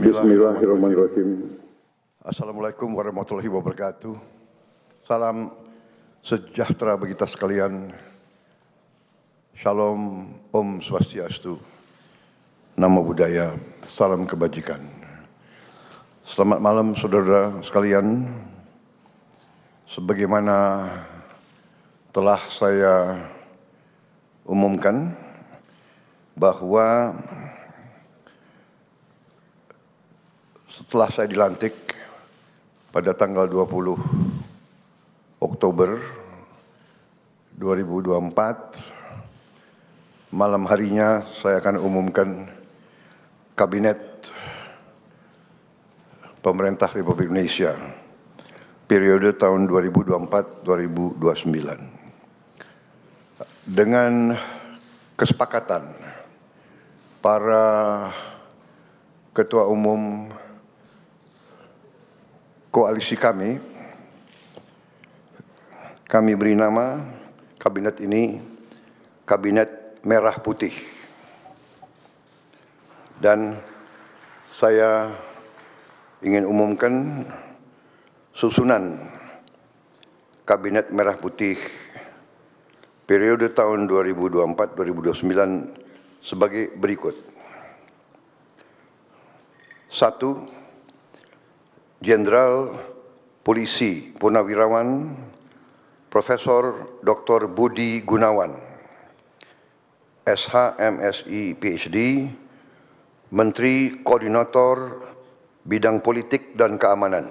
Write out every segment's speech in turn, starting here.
Bismillahirrahmanirrahim. Assalamualaikum warahmatullahi wabarakatuh. Salam sejahtera bagi kita sekalian. Shalom, Om Swastiastu, Namo Buddhaya, salam kebajikan. Selamat malam saudara sekalian. Sebagaimana telah saya umumkan bahwa setelah saya dilantik pada tanggal 20 Oktober 2024, malam harinya saya akan umumkan Kabinet Pemerintah Republik Indonesia periode tahun 2024-2029. Dengan kesepakatan para Ketua Umum koalisi kami beri nama kabinet ini Kabinet Merah Putih. Dan saya ingin umumkan susunan Kabinet Merah Putih periode tahun 2024-2029 sebagai berikut. 1. Jenderal Polisi Purnawirawan Profesor Dr. Budi Gunawan, SH, MSI, PhD, Menteri Koordinator Bidang Politik dan Keamanan.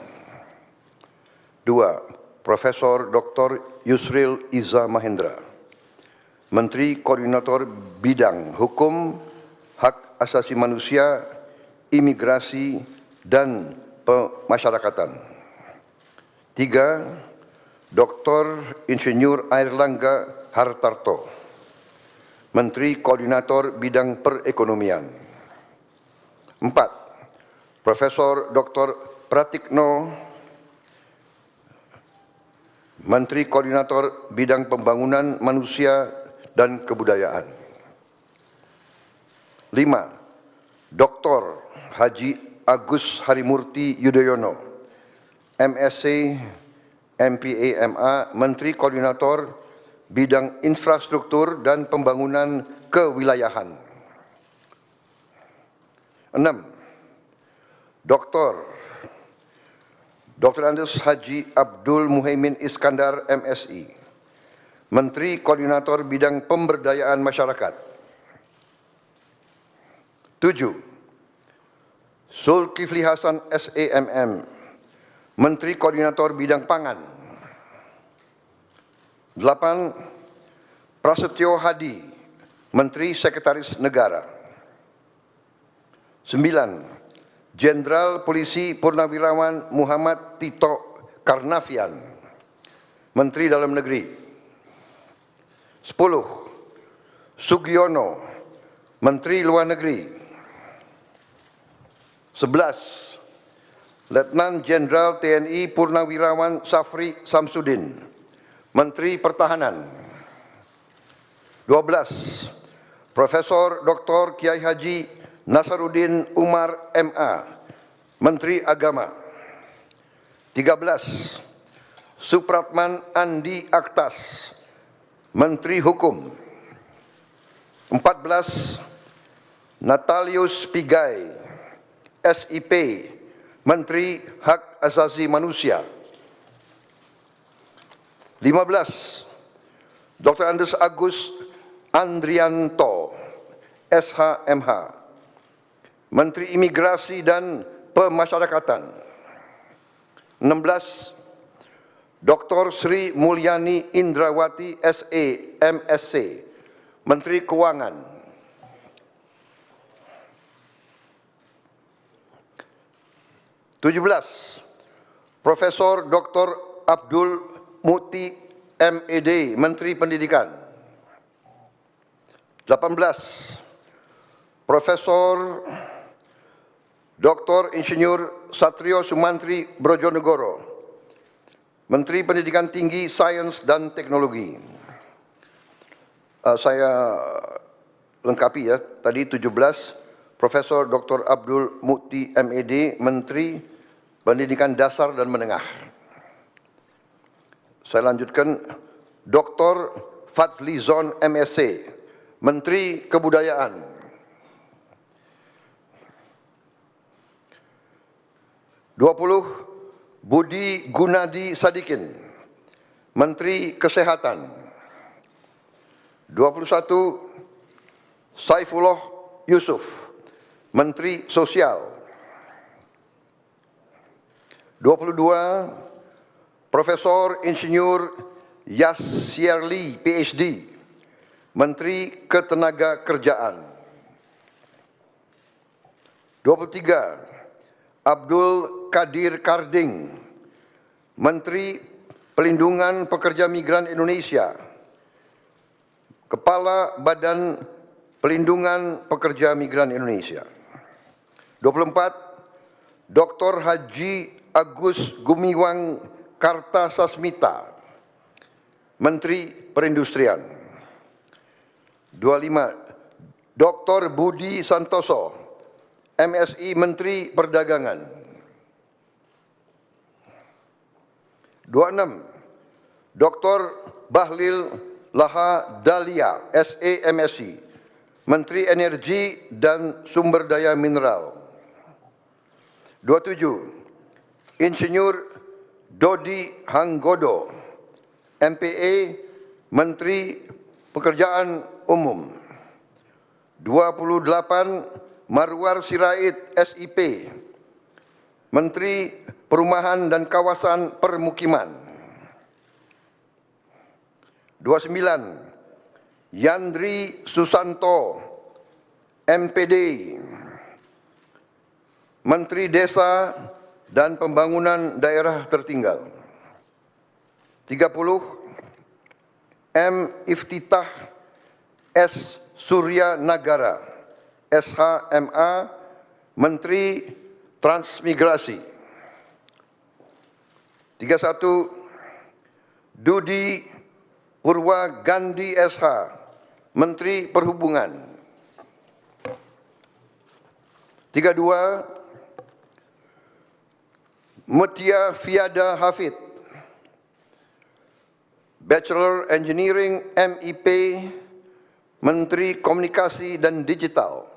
2. Profesor Dr. Yusril Iza Mahendra, Menteri Koordinator Bidang Hukum, Hak Asasi Manusia, Imigrasi, dan Pemasyarakatan. 3. Dr. Insinyur Airlangga Hartarto, Menteri Koordinator Bidang Perekonomian. 4. Profesor Dr. Pratikno, Menteri Koordinator Bidang Pembangunan Manusia dan Kebudayaan. 5. Dr. Haji Agus Harimurti Yudhoyono, MSc, MPA, MA, Menteri Koordinator Bidang Infrastruktur dan Pembangunan Kewilayahan. 6. Dr. Andes Haji Abdul Muhaimin Iskandar, MSI, Menteri Koordinator Bidang Pemberdayaan Masyarakat. 7. Zulkifli Hasan, SEMM, Menteri Koordinator Bidang Pangan. 8. Prasetyo Hadi, Menteri Sekretaris Negara. 9. Jenderal Polisi Purnawirawan Muhammad Tito Karnavian, Menteri Dalam Negeri. 10. Sugiono, Menteri Luar Negeri. 11. Letnan Jenderal TNI Purnawirawan Safri Samsudin, Menteri Pertahanan. 12. Profesor Dr. Kiai Haji Nasaruddin Umar, MA, Menteri Agama. 13. Supratman Andi Aktas, Menteri Hukum. 14. Natalius Pigai, SIP, Menteri Hak Asasi Manusia. 15. Dr. Andes Agus Andrianto, SHMH, Menteri Imigrasi dan Pemasyarakatan. 16. Dr. Sri Mulyani Indrawati, SE, MSc, Menteri Keuangan. 17. Profesor Dr. Abdul Muti, MED, Menteri Pendidikan. 18. Profesor Dr. Insinyur Satrio Sumantri Brojonegoro, Menteri Pendidikan Tinggi, Sains dan Teknologi. Saya lengkapi ya, tadi 17 Profesor Dr. Abdul Mukti MED, Menteri Pendidikan Dasar dan Menengah. Saya lanjutkan, Dr. Fadlizon MSc, Menteri Kebudayaan. Budi Gunadi Sadikin, Menteri Kesehatan. 21, Saifullah Yusuf, Menteri Sosial. 22, Profesor Insinyur Yasyarli, PhD, Menteri Ketenagakerjaan. 23, Abdul Qadir Karding, Menteri Pelindungan Pekerja Migran Indonesia, Kepala Badan Pelindungan Pekerja Migran Indonesia. 24, Dr. Haji Agus Gumiwang Kartasasmita, Menteri Perindustrian. 25, Dr. Budi Santoso, MSI, Menteri Perdagangan. 26, Dr. Bahlil Lahadalia, SE, MSI, Menteri Energi dan Sumber Daya Mineral. 27, Insinyur Dodi Hanggodo, MPA, Menteri Pekerjaan Umum. 28, Marwar Sirait, SIP, Menteri Perumahan dan Kawasan Permukiman. 29, Yandri Susanto, MPD, Menteri Desa dan Pembangunan Daerah Tertinggal. 30, M. Iftitah S. Surya Nagara, SHMA, Menteri Transmigrasi. 31, Dudi Purwa Gandhi SH, Menteri Perhubungan. 32, Mutia Fiada Hafid, Bachelor Engineering MIP, Menteri Komunikasi dan Digital.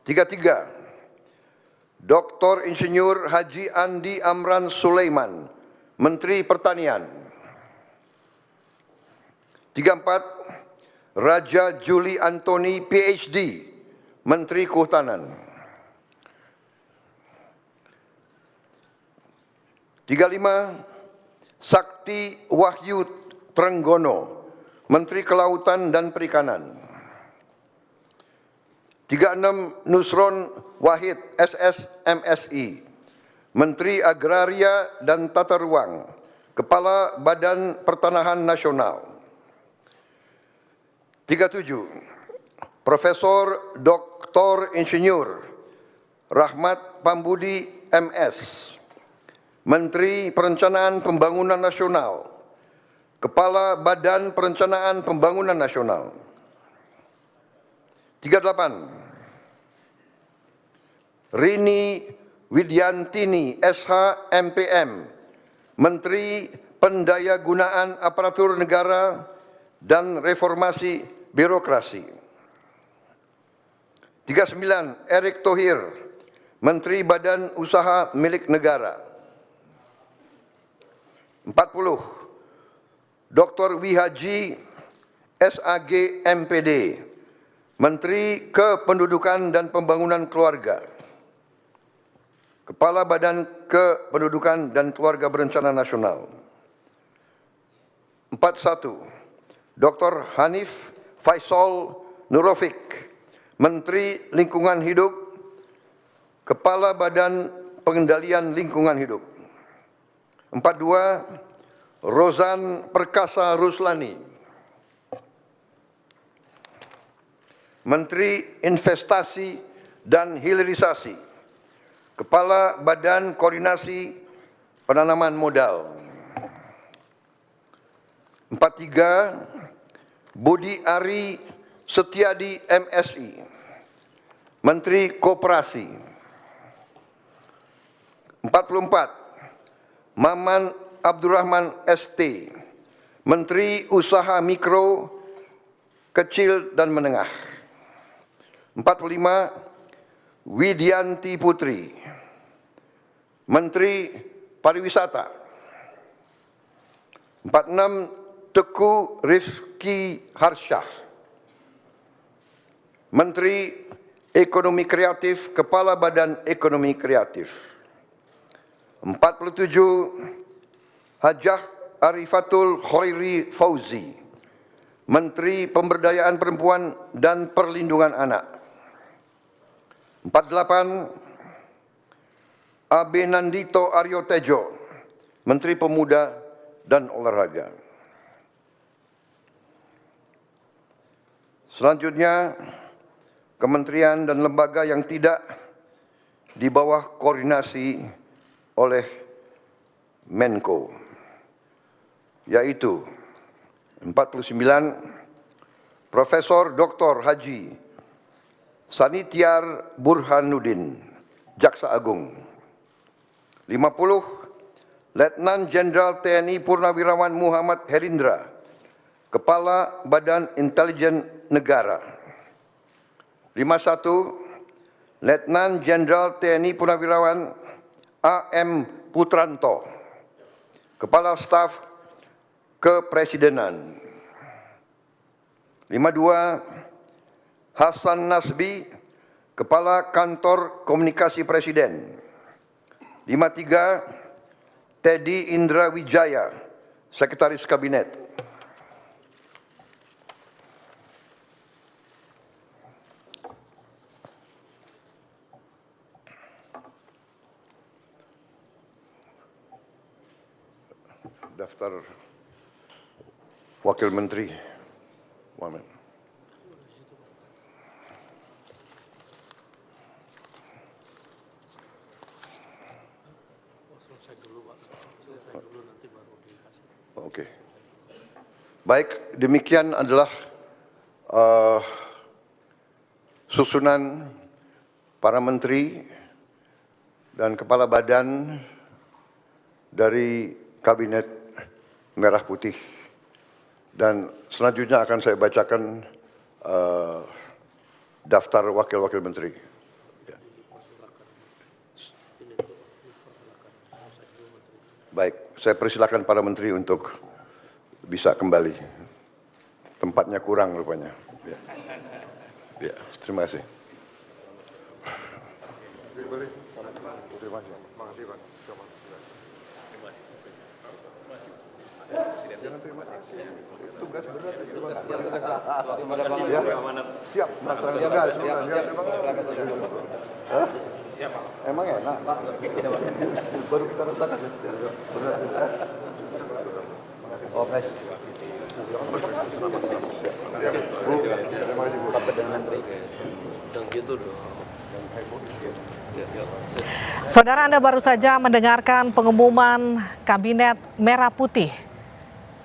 33, Dr. Insinyur Haji Andi Amran Sulaiman, Menteri Pertanian. 34, Raja Juli Antoni, PhD, Menteri Kehutanan. 35, Sakti Wahyu Trenggono, Menteri Kelautan dan Perikanan. 36, Nusron Wahid, SS, MSI, Menteri Agraria dan Tata Ruang, Kepala Badan Pertanahan Nasional. 37, Profesor Dr. Insinyur Rahmat Pambudi, MS, Menteri Perencanaan Pembangunan Nasional, Kepala Badan Perencanaan Pembangunan Nasional. 38, Rini Widyantini, SH, MPM, Menteri Pendayagunaan Aparatur Negara dan Reformasi Birokrasi. 39, Erick Thohir, Menteri Badan Usaha Milik Negara. 40, Dr. Wihaji SAG, MPD, Menteri Kependudukan dan Pembangunan Keluarga, Kepala Badan Kependudukan dan Keluarga Berencana Nasional. 41, Dr. Hanif Faisal Nurofik, Menteri Lingkungan Hidup, Kepala Badan Pengendalian Lingkungan Hidup. 42, Rozan Perkasa Ruslani, Menteri Investasi dan Hilirisasi, Kepala Badan Koordinasi Penanaman Modal. 43, Budi Ari Setiadi MSI, Menteri Koperasi. 44, Maman Abdurrahman ST, Menteri Usaha Mikro, Kecil dan Menengah. 45, Widianti Putri, Menteri Pariwisata. 46, Teguh Rifki Harsyah, Menteri Ekonomi Kreatif, Kepala Badan Ekonomi Kreatif. 47, Hajah Arifatul Khairi Fauzi, Menteri Pemberdayaan Perempuan dan Perlindungan Anak. 48, Abenandito Aryo Tejo, Menteri Pemuda dan Olahraga. Selanjutnya, kementerian dan lembaga yang tidak di bawah koordinasi oleh Menko, yaitu 49, Profesor Dr. Haji Sanitiar Burhanuddin, Jaksa Agung. 50, Letnan Jenderal TNI Purnawirawan Muhammad Herindra, Kepala Badan Intelijen Negara. 51, Letnan Jenderal TNI Purnawirawan AM Putranto, Kepala Staf Kepresidenan. 52, Hasan Nasbi, Kepala Kantor Komunikasi Presiden. 53, Teddy Indra Wijaya, Sekretaris Kabinet. Daftar Wakil Menteri. Wamen. Oke. Baik, demikian adalah susunan para menteri dan kepala badan dari Kabinet Merah Putih. Dan selanjutnya akan saya bacakan daftar wakil-wakil menteri. Baik, saya persilakan para menteri untuk bisa kembali. Tempatnya kurang rupanya. Ya, terima kasih. Tugas berat. Siap, melaksanakan tugas. Siap. Emang enak. Baru kita rasakan. Oh, baik. Terima kasih, Bu. Saudara, Anda baru saja mendengarkan pengumuman Kabinet Merah Putih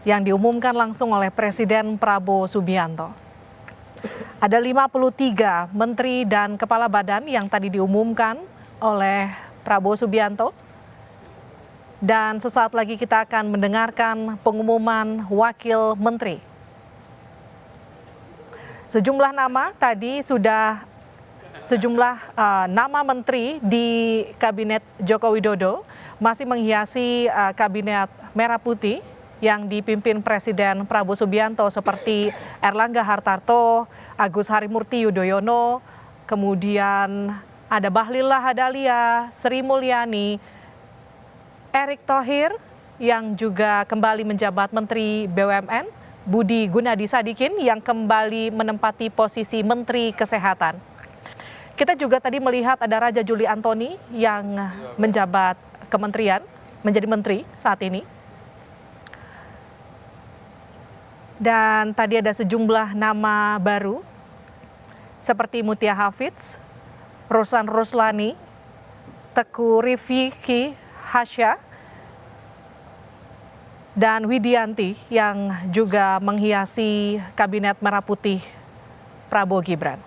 yang diumumkan langsung oleh Presiden Prabowo Subianto. Ada 53 menteri dan kepala badan yang tadi diumumkan oleh Prabowo Subianto. Dan sesaat lagi kita akan mendengarkan pengumuman wakil menteri. Sejumlah nama tadi sudah nama menteri di Kabinet Joko Widodo masih menghiasi Kabinet Merah Putih yang dipimpin Presiden Prabowo Subianto seperti Erlangga Hartarto, Agus Harimurti Yudhoyono, kemudian ada Bahlil Lahadalia, Sri Mulyani, Erick Thohir yang juga kembali menjabat Menteri BUMN, Budi Gunadi Sadikin yang kembali menempati posisi Menteri Kesehatan. Kita juga tadi melihat ada Raja Juli Antoni yang menjabat kementerian, menjadi menteri saat ini. Dan tadi ada sejumlah nama baru seperti Mutia Hafidz, Rosan Roslani, Teguh Rifki Hasyah, dan Widianti yang juga menghiasi Kabinet Merah Putih Prabowo Gibran.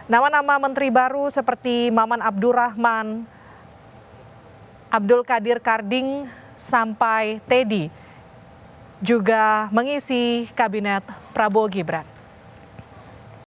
Nama-nama menteri baru seperti Maman Abdurrahman, Abdul Qadir Karding, sampai Teddy juga mengisi kabinet Prabowo Gibran.